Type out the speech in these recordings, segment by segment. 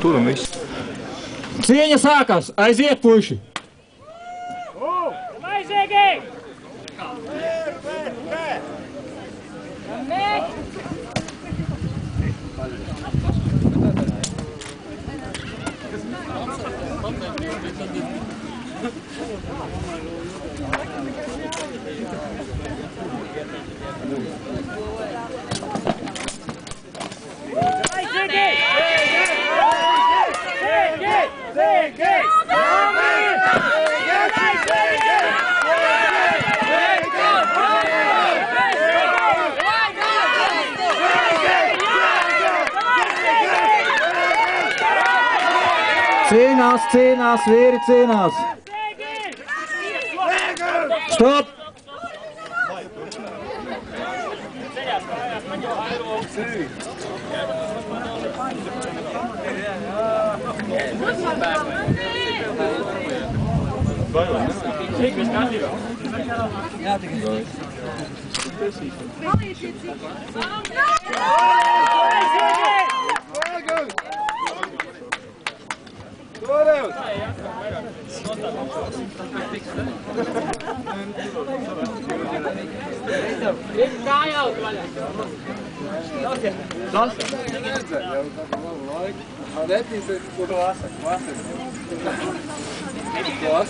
tur un viss. Cīņa sākās, aiziet puiši! Cīnās, cīnās, vīri cīnās! Stop!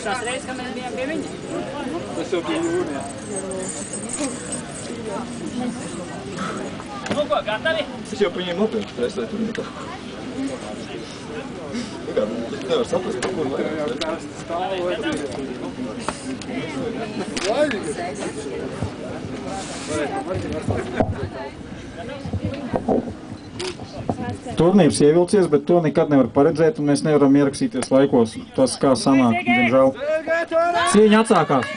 Tās reizes, kad mēs bijām pie viņa. Tas jau bija jūnijā. Nu ko, gatavi? Es jau pa viņiem nopirku stresēt un tā. Es nevaru saprast, par kur vajag. Jau karsti stāvot. Turnīrs ievilcies, bet to nekad nevar paredzēt, un mēs nevaram ierakstīties laikos. Tas kā sanāk, diemžēl. Cīņa atsākās.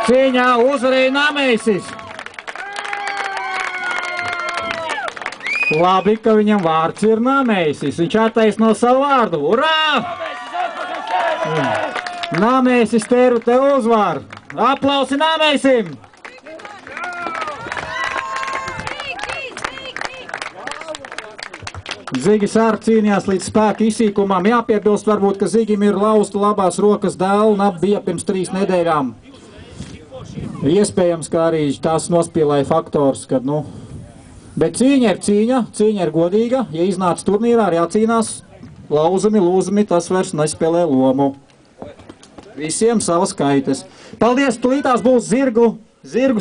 Cīņā uzvarēja Nameisis. Labi, ka viņam vārds ir Nameisis. Viņš attaisno savu vārdu. Urā! Nameisis teru te uzvar. Aplausi Nameisim! Zigis arī cīnījās līdz spēka izsīkumam. Jāpiebilst varbūt, ka Zigim ir lausta labās rokas dēlna, bija pirms 3 nedēļām. Iespējams, ka arī tās nospīlēja faktors, kad, nu... Bet cīņa ir cīņa, cīņa ir godīga. Ja iznāc turnīrā, ir jācīnās lauzumi, lūzumi, tas vairs nespēlē lomu. Visiem savas kaitas. Paldies, tulītās būs zirgu sacensības.